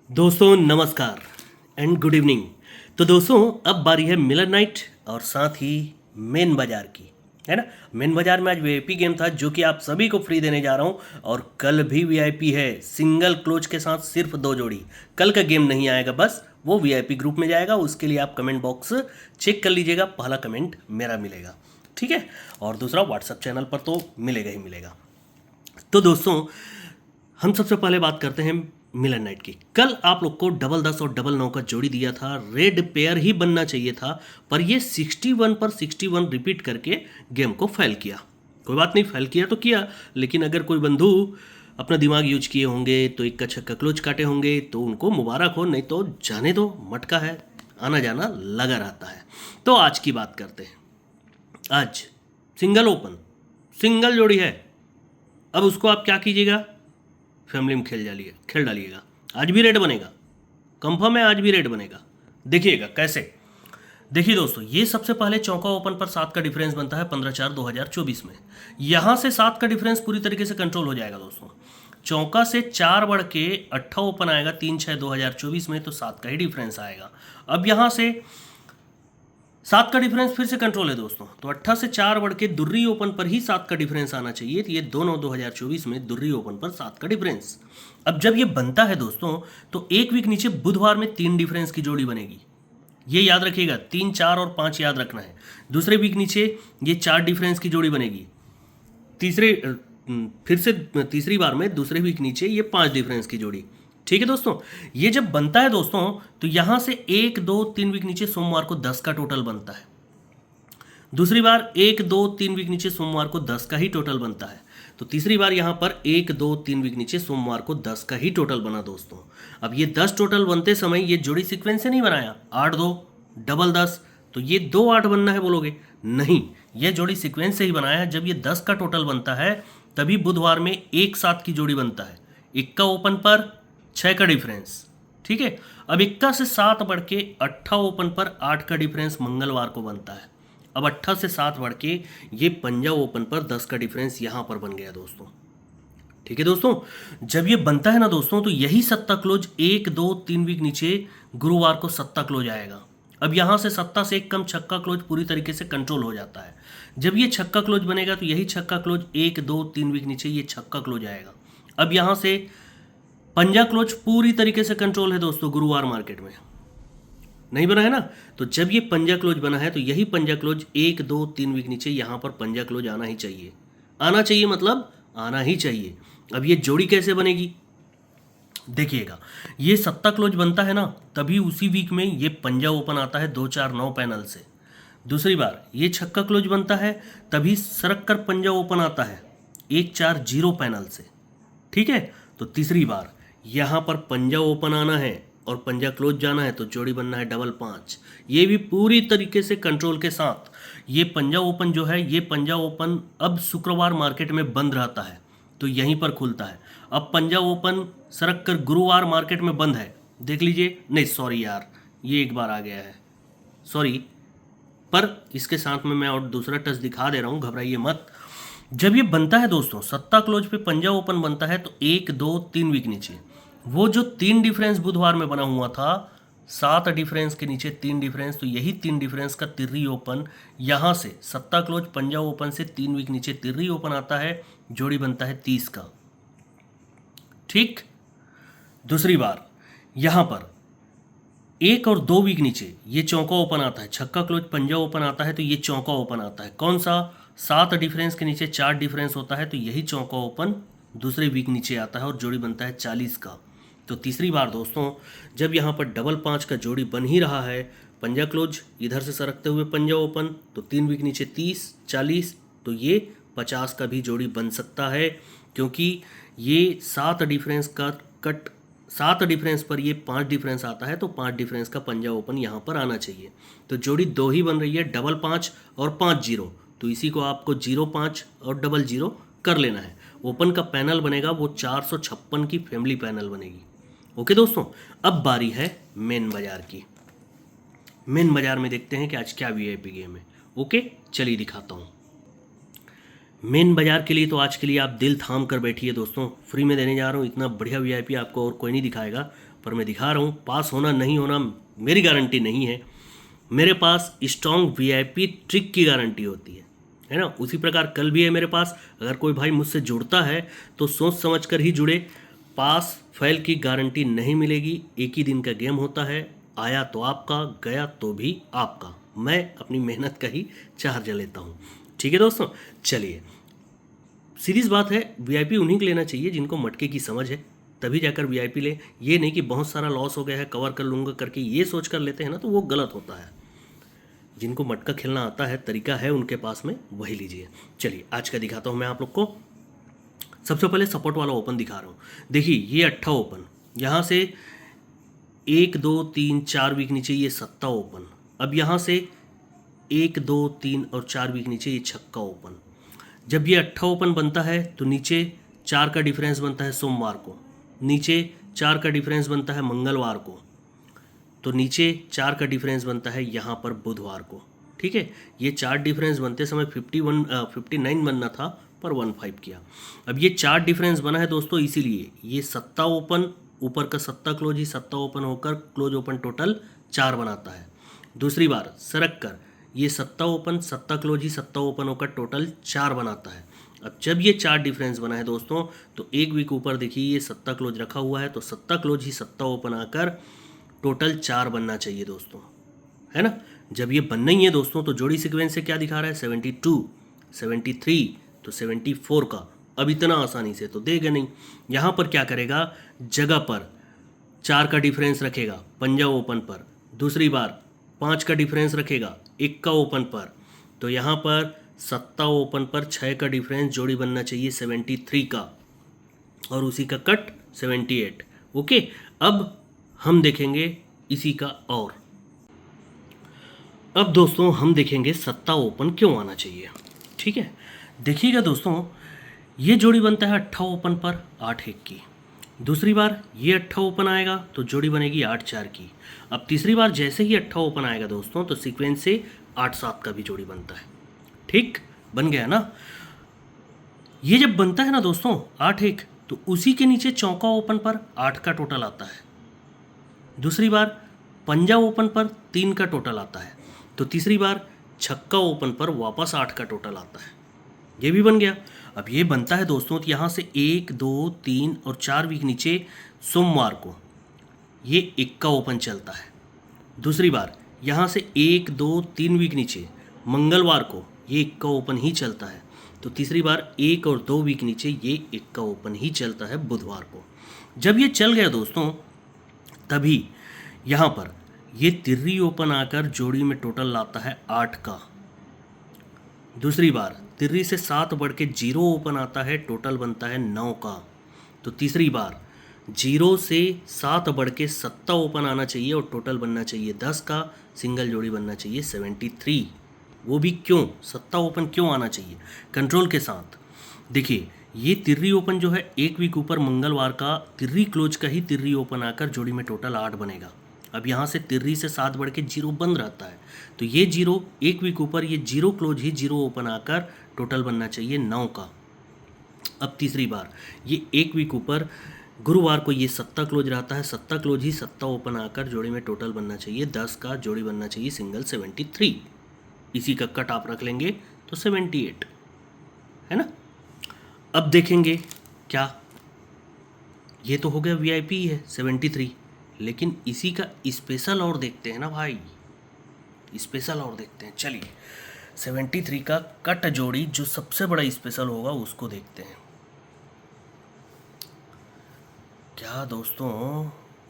दोस्तों नमस्कार and good evening. तो दोस्तों अब बारी है मिलन नाइट और साथ ही मेन बाजार की, है ना। मेन बाजार में आज वीआईपी गेम था जो कि आप सभी को फ्री देने जा रहा हूँ और कल भी वीआईपी है सिंगल क्लोज के साथ सिर्फ 2 जोड़ी। कल का गेम नहीं आएगा, बस वो वीआईपी ग्रुप में जाएगा। उसके लिए आप कमेंट बॉक्स चेक कर लीजिएगा, पहला कमेंट मेरा मिलेगा, ठीक है, और दूसरा व्हाट्सएप चैनल पर तो मिलेगा ही मिलेगा। तो दोस्तों हम सबसे पहले बात करते हैं मिलन नाइट की। कल आप लोग को डबल 10 और डबल 9 का जोड़ी दिया था, रेड पेयर ही बनना चाहिए था, पर ये 61 पर 61 रिपीट करके गेम को फेल किया। कोई बात नहीं, फेल किया तो किया, लेकिन अगर कोई बंधु अपना दिमाग यूज किए होंगे तो इक्का छक्का क्लोज काटे होंगे तो उनको मुबारक हो, नहीं तो जाने दो, मटका है, आना जाना लगा रहता है। तो आज की बात करते हैं। आज सिंगल ओपन, सिंगल जोड़ी है। अब उसको आप क्या कीजिएगा, फैमिली में खेल डालिएगा। आज भी रेड बनेगा, कंफर्म है, आज भी रेड बनेगा। देखिएगा कैसे। देखिए दोस्तों, ये सबसे पहले चौका ओपन पर 7 का डिफरेंस बनता है 15/4/2024 में। यहाँ से 7 का डिफरेंस पूरी तरीके से कंट्रोल हो जाएगा दोस्तों। चौका से 4 बढ़ के 8 ओपन आएगा 3/6/2024 में, तो 7 का ही डिफरेंस आएगा। अब यहाँ से 7 का डिफरेंस फिर से कंट्रोल है दोस्तों, तो 8 से 4 बढ़ के दुर्री ओपन पर ही 7 का डिफरेंस आना चाहिए। तो ये दोनों 2024 में दुर्री ओपन पर 7 का डिफरेंस। अब जब ये बनता है दोस्तों, तो एक वीक नीचे बुधवार में 3 डिफरेंस की जोड़ी बनेगी। ये याद रखिएगा, 3, 4 और 5 याद रखना है। दूसरे वीक नीचे ये 4 डिफरेंस की जोड़ी बनेगी। फिर से तीसरी बार में दूसरे वीक नीचे ये 5 डिफरेंस की जोड़ी। ठीक है दोस्तों, ये जब बनता है दोस्तों, तो यहां से 1, 2, 3 वीक नीचे सोमवार को 10 का टोटल बनता है। दूसरी बार 1, 2, 3 वीक नीचे सोमवार को 10 का ही टोटल बनता है। तो तीसरी बार यहां पर 1, 2, 3 वीक नीचे सोमवार को 10 का ही टोटल बना दोस्तों। अब ये 10 टोटल बनते समय ये जोड़ी सीक्वेंस से नहीं बनाया, 8, 2, डबल 10, तो ये 2, 8 बनना है बोलोगे, नहीं, ये जोड़ी सीक्वेंस से ही बनाया है। जब ये 10 का टोटल बनता है तभी बुधवार में 1, 7 की जोड़ी बनता है। इक्का ओपन पर 6 का डिफरेंस, ठीक है। अब इक्का से 7 बढ़ के 8 ओपन पर 8 का डिफरेंस मंगलवार को बनता है। अब 8 से 7 बढ़ के ये पंजा ओपन पर 10 का डिफरेंस यहां पर बन गया दोस्तों। ठीक है दोस्तों, जब ये बनता है ना दोस्तों, तो यही सत्ता क्लोज 1, 2, 3 वीक नीचे गुरुवार को सत्ता क्लोज आएगा। अब यहां से सत्ता से एक कम छक्का क्लोज पूरी तरीके से कंट्रोल हो जाता है। जब ये छक्का क्लोज बनेगा तो यही छक्का क्लोज 1, 2, 3 वीक नीचे ये छक्का क्लोज आएगा। अब यहां से पंजा क्लोज पूरी तरीके से कंट्रोल है दोस्तों, गुरुवार मार्केट में नहीं बना है ना। तो जब ये पंजा क्लोज बना है तो यही पंजा क्लोज 1, 2, 3 वीक नीचे यहां पर पंजा क्लोज आना ही चाहिए। आना चाहिए मतलब आना ही चाहिए। अब ये जोड़ी कैसे बनेगी देखिएगा, ये सत्ता क्लोज बनता है ना, तभी उसी वीक में ये पंजा ओपन आता है 2, 4, 9 पैनल से। दूसरी बार ये छक्का क्लोज बनता है तभी सरक कर पंजा ओपन आता है 1, 4, 0 पैनल से, ठीक है। तो तीसरी बार यहां पर पंजा ओपन आना है और पंजा क्लोज जाना है, तो जोड़ी बनना है डबल 5। ये भी पूरी तरीके से कंट्रोल के साथ। ये पंजा ओपन जो है, ये पंजा ओपन अब शुक्रवार मार्केट में बंद रहता है तो यहीं पर खुलता है। अब पंजा ओपन सरक कर गुरुवार मार्केट में बंद है, देख लीजिए। नहीं सॉरी यार, ये एक बार आ गया है, सॉरी, पर इसके साथ में मैं और दूसरा टच दिखा दे रहा हूँ, घबराइए मत। जब ये बनता है दोस्तों, सत्ता क्लोज पे पंजा ओपन बनता है, तो 1, 2, 3 वीक नीचे वो जो 3 डिफरेंस बुधवार में बना हुआ था, 7 डिफरेंस के नीचे 3 डिफरेंस, तो यही 3 डिफरेंस का तिर्री ओपन यहां से सत्ता क्लोज पंजा ओपन से 3 वीक नीचे तिर्री ओपन आता है, जोड़ी बनता है 30 का, ठीक। दूसरी बार यहां पर 1 और 2 वीक नीचे ये चौका ओपन आता है, छक्का क्लोज पंजा ओपन आता है, तो ये चौका ओपन आता है। कौन सा, 7 डिफरेंस के नीचे 4 डिफरेंस होता है, तो यही चौका ओपन दूसरे वीक नीचे आता है और जोड़ी बनता है 40 का। तो तीसरी बार दोस्तों, जब यहाँ पर डबल 5 का जोड़ी बन ही रहा है, पंजा क्लोज इधर से सरकते हुए पंजा ओपन, तो 3 वीक नीचे 30, 40, तो ये 50 का भी जोड़ी बन सकता है, क्योंकि ये 7 डिफरेंस का कट, 7 डिफरेंस पर ये 5 डिफरेंस आता है, तो 5 डिफरेंस का पंजा ओपन यहाँ पर आना चाहिए। तो जोड़ी 2 ही बन रही है, डबल 5 और 5, 0, तो इसी को आपको 0, 5 और डबल 0 कर लेना है। ओपन का पैनल बनेगा वो 456 की फैमिली पैनल बनेगी। ओके दोस्तों, अब बारी है मेन बाजार की। मेन बाजार में देखते हैं कि आज क्या वीआईपी गेम है। ओके चलिए दिखाता हूँ। मेन बाजार के लिए तो आज के लिए आप दिल थाम कर बैठिए दोस्तों, फ्री में देने जा रहा हूँ। इतना बढ़िया वीआईपी आपको और कोई नहीं दिखाएगा, पर मैं दिखा रहा हूँ। पास होना नहीं होना मेरी गारंटी नहीं है, मेरे पास स्ट्रॉन्ग वीआईपी ट्रिक की गारंटी होती है ना। उसी प्रकार कल भी है मेरे पास। अगर कोई भाई मुझसे जुड़ता है तो सोच समझ कर ही जुड़े। पास फेल की गारंटी नहीं मिलेगी, एक ही दिन का गेम होता है। आया तो आपका, गया तो भी आपका। मैं अपनी मेहनत का ही चार्ज लेता हूँ। ठीक है दोस्तों, चलिए सीरीज बात है, वीआईपी उन्हीं को लेना चाहिए जिनको मटके की समझ है, तभी जाकर वीआईपी ले। ये नहीं कि बहुत सारा लॉस हो गया है कवर कर लूँगा करके ये सोच कर लेते हैं ना, तो वो गलत होता है। जिनको मटका खेलना आता है, तरीका है उनके पास में, वही लीजिए। चलिए आज का दिखाता हूँ मैं आप लोग को। सबसे पहले सपोर्ट वाला ओपन दिखा रहा हूँ। देखिए ये अट्ठा ओपन, यहाँ से 1 2 3 4 वीक नीचे ये सत्ता ओपन। अब यहाँ से 1 2 3 और 4 वीक नीचे ये छक्का ओपन। जब ये अट्ठा ओपन बनता है तो नीचे 4 का डिफरेंस बनता है सोमवार को, नीचे 4 का डिफरेंस बनता है मंगलवार को, तो नीचे 4 का डिफरेंस बनता है यहाँ पर बुधवार को। ठीक है, ये 4 डिफरेंस बनते समय 59 बनना था, पर 15 किया। अब ये 4 डिफरेंस बना है दोस्तों, इसीलिए ये सत्ता ओपन, ऊपर का सत्ता क्लोज ही सत्ता ओपन होकर क्लोज ओपन टोटल 4 बनाता है। दूसरी बार सरक कर ये सत्ता ओपन सत्ता क्लोज ही सत्ता ओपन होकर टोटल 4 बनाता है। अब जब ये 4 डिफरेंस बना है दोस्तों, तो एक वीक ऊपर देखिए ये सत्ता क्लोज रखा हुआ है, तो सत्ता क्लोज ही सत्ता ओपन आकर टोटल 4 बनना चाहिए दोस्तों, है ना। जब ये बनना ही है दोस्तों, तो जोड़ी सीक्वेंस से क्या दिखा रहा है 72 73 तो 74 का। अब इतना आसानी से तो देगा नहीं। यहाँ पर क्या करेगा, जगह पर 4 का डिफरेंस रखेगा पंजा ओपन पर, दूसरी बार 5 का डिफरेंस रखेगा इक्का ओपन पर, तो यहाँ पर सत्ता ओपन पर 6 का डिफरेंस जोड़ी बनना चाहिए 73 का, और उसी का कट 78। ओके, अब हम देखेंगे इसी का। और अब दोस्तों हम देखेंगे सत्ता ओपन क्यों आना चाहिए। ठीक है, देखिएगा दोस्तों, ये जोड़ी बनता है अट्ठा ओपन पर 8 1 की। दूसरी बार ये अट्ठा ओपन आएगा तो जोड़ी बनेगी 8 4 की। अब तीसरी बार जैसे ही अट्ठा ओपन आएगा दोस्तों, तो सीक्वेंस से 8 7 का भी जोड़ी बनता है। ठीक, बन गया ना। ये जब बनता है ना दोस्तों 8 1, तो उसी के नीचे चौका ओपन पर 8 का टोटल आता है। दूसरी बार पंजा ओपन पर 3 का टोटल आता है, तो तीसरी बार छक्का ओपन पर वापस 8 का टोटल आता है। ये भी बन गया। अब ये बनता है दोस्तों, तो यहाँ से 1 2 3 और 4 वीक नीचे सोमवार को ये इक्का ओपन चलता है। दूसरी बार यहाँ से 1 2 3 वीक नीचे मंगलवार को ये इक्का ओपन ही चलता है, तो तीसरी बार 1 और 2 वीक नीचे ये इक्का ओपन ही चलता है बुधवार को। जब ये चल गया दोस्तों, तभी यहाँ पर ये तिर्री ओपन आकर जोड़ी में टोटल लाता है 8 का। दूसरी बार तिर्री से 7 बढ़ के 0 ओपन आता है, टोटल बनता है 9 का। तो तीसरी बार 0 से 7 बढ़ के सत्ता ओपन आना चाहिए और टोटल बनना चाहिए 10 का, सिंगल जोड़ी बनना चाहिए 73। वो भी क्यों, सत्ता ओपन क्यों आना चाहिए, कंट्रोल के साथ। देखिए ये तिर्री ओपन जो है एक वीक ऊपर मंगलवार का तिर्री क्लोज का ही तिर्री ओपन आकर जोड़ी में टोटल 8 बनेगा। अब यहाँ से तिर्री से 7 बढ़ के 0 बंद रहता है, तो ये 0 एक वीक ऊपर ये 0 क्लोज ही 0 ओपन आकर टोटल बनना चाहिए 9 का। अब तीसरी बार ये एक वीक ऊपर गुरुवार को ये सत्ता क्लोज रहता है, सत्ता क्लोज ही सत्ता ओपन आकर जोड़ी में टोटल बनना चाहिए 10 का, जोड़ी बनना चाहिए सिंगल 73। इसी का कट आप रख लेंगे तो 78, है ना। अब देखेंगे क्या, ये तो हो गया वीआईपी है 73, लेकिन इसी का स्पेशल और देखते हैं ना भाई, स्पेशल और देखते हैं। चलिए 73 का कट जोड़ी जो सबसे बड़ा स्पेशल होगा उसको देखते हैं। क्या दोस्तों,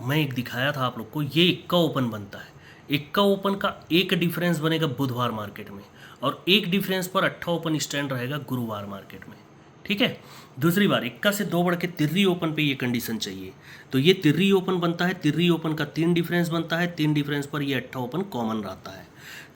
मैं एक दिखाया था आप लोग को, ये इक्का ओपन बनता है। इक्का ओपन का एक डिफरेंस बनेगा बुधवार मार्केट में, और एक डिफरेंस पर अट्ठा ओपन स्टैंड रहेगा गुरुवार मार्केट में। ठीक है, दूसरी बार इक्का से 2 बढ़ के तिर्री ओपन पे ये कंडीशन चाहिए, तो ये तिर्री ओपन बनता है। तिर्री ओपन का 3 डिफरेंस बनता है, 3 डिफरेंस पर ये अट्ठा ओपन कॉमन रहता है।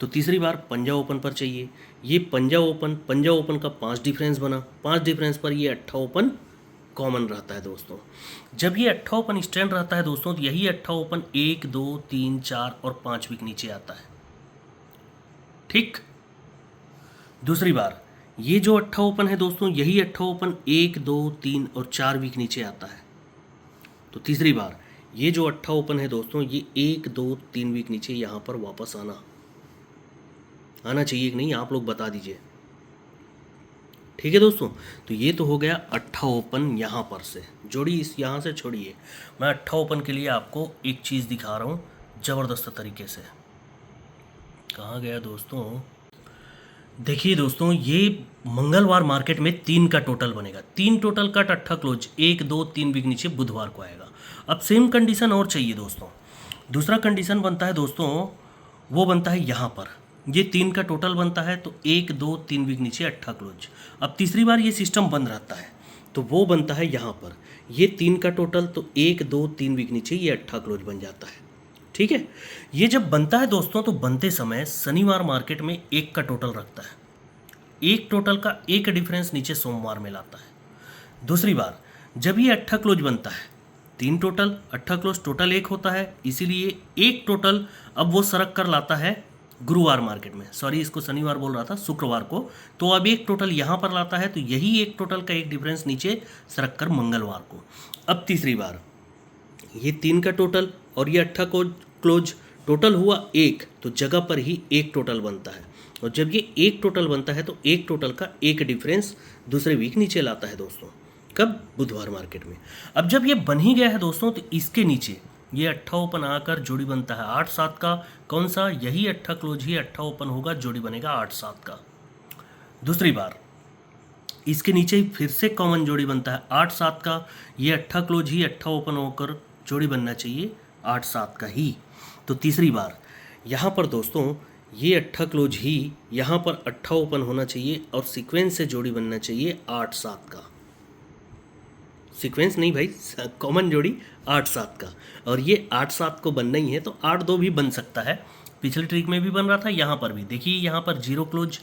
तो तीसरी बार पंजा ओपन पर चाहिए, ये पंजा ओपन का 5 डिफरेंस बना, 5 डिफरेंस पर ये अट्ठा ओपन कॉमन रहता है दोस्तों। जब ये अट्ठा ओपन स्टैंड रहता है दोस्तों, तो यही अट्ठा ओपन 1 2 3 4 और 5 वीक नीचे आता है। ठीक, दूसरी बार ये जो अट्ठा ओपन है दोस्तों, यही अट्ठा ओपन 1 2 3 और 4 वीक नीचे आता है। तो तीसरी बार ये जो अट्ठा ओपन है दोस्तों, ये 1 2 3 वीक नीचे यहाँ पर वापस आना चाहिए कि नहीं, आप लोग बता दीजिए। ठीक है दोस्तों, तो ये तो हो गया अट्ठा ओपन यहाँ पर से। जोड़ी इस यहाँ से छोड़िए, मैं अट्ठा ओपन के लिए आपको एक चीज़ दिखा रहा हूँ ज़बरदस्त तरीके से। कहाँ गया दोस्तों? देखिए दोस्तों, ये मंगलवार मार्केट में 3 का टोटल बनेगा। 3 टोटल का अट्ठा क्लोज 1 2 3 वीक नीचे बुधवार को आएगा। अब सेम कंडीशन और चाहिए दोस्तों। दूसरा कंडीशन बनता है दोस्तों, वो बनता है यहाँ पर। ये 3 का टोटल बनता है तो 1 2 3 वीक नीचे अट्ठा क्लोज। अब तीसरी बार ये सिस्टम बंद रहता है तो वो बनता है यहाँ पर। ये 3 का टोटल तो 1 2 3 वीक नीचे ये अट्ठा क्लोज बन जाता है। ठीक है, ये जब बनता है दोस्तों तो बनते समय शनिवार मार्केट में 1 का टोटल रखता है। 1 टोटल का 1 डिफरेंस नीचे सोमवार में लाता है। दूसरी बार जब ये अट्ठा क्लोज बनता है, 3 टोटल अट्ठा क्लोज टोटल 1 होता है, इसीलिए 1 टोटल अब वो सरक कर लाता है गुरुवार मार्केट में। सॉरी, इसको शनिवार बोल रहा था, शुक्रवार को। तो अब 1 टोटल यहाँ पर लाता है तो यही 1 टोटल का 1 डिफरेंस नीचे सरक कर मंगलवार को। अब तीसरी बार ये 3 का टोटल और ये अट्ठा को क्लोज टोटल हुआ 1, तो जगह पर ही 1 टोटल बनता है। और जब ये 1 टोटल बनता है तो 1 टोटल का 1 डिफरेंस दूसरे वीक नीचे लाता है दोस्तों। कब? बुधवार मार्केट में। अब जब ये बन ही गया है दोस्तों तो इसके नीचे ये अट्ठा ओपन आकर जोड़ी बनता है 8 7 का। कौन सा? यही अट्ठा क्लोज ही अट्ठा ओपन होगा, जोड़ी बनेगा 8 7 का। दूसरी बार इसके नीचे ही फिर से कॉमन जोड़ी बनता है 8 7 का। ये अट्ठा क्लोज ही अट्ठा ओपन होकर जोड़ी बनना चाहिए 8 7 का ही। तो तीसरी बार यहाँ पर दोस्तों ये अट्ठा क्लोज ही यहाँ पर अट्ठा ओपन होना चाहिए और सीक्वेंस से जोड़ी बनना चाहिए 8 7 का। सीक्वेंस नहीं भाई, कॉमन जोड़ी 8 7 का। और ये 8 7 को बनना ही है तो 8 2 भी बन सकता है। पिछले ट्रिक में भी बन रहा था, यहाँ पर भी देखिए। यहाँ पर 0 क्लोज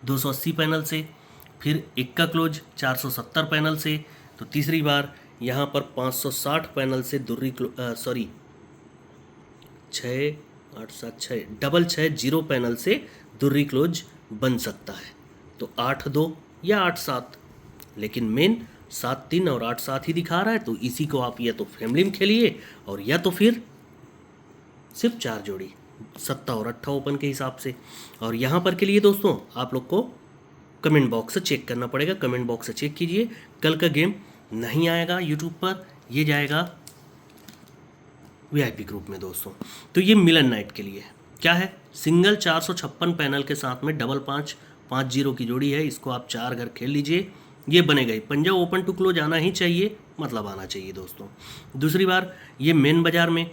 280 पैनल से, फिर 1 का क्लोज 470 पैनल से। तो तीसरी बार यहाँ पर 560 पैनल से दुर्री सॉरी 6 8 7 6 डबल 6 0 पैनल से दुर्री क्लोज बन सकता है। तो 8 2 या 8 7, लेकिन मेन 7 3 और 8 7 ही दिखा रहा है। तो इसी को आप या तो फैमिली में खेलिए और या तो फिर सिर्फ 4 जोड़ी सत्ता और अट्ठा ओपन के हिसाब से। और यहाँ पर के लिए दोस्तों आप लोग को कमेंट बॉक्स से चेक करना पड़ेगा। कमेंट बॉक्स से चेक कीजिए। कल का गेम नहीं आएगा यूट्यूब पर, ये जाएगा वीआईपी ग्रुप में दोस्तों। तो ये मिलन नाइट के लिए क्या है? सिंगल 456 पैनल के साथ में डबल 5 5 0 की जोड़ी है। इसको आप 4 घर खेल लीजिए, ये बनेगा ही। पंजा ओपन टू क्लोज आना ही चाहिए, मतलब आना चाहिए दोस्तों। दूसरी बार ये मेन बाजार में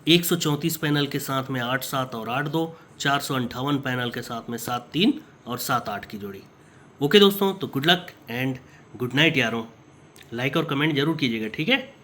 134 पैनल के साथ में 8 7 और 8 2, 458 पैनल के साथ में 7 3 और 7 8 की जोड़ी। ओके दोस्तों, तो good luck and good night यारों। लाइक और कमेंट जरूर कीजिएगा, ठीक है।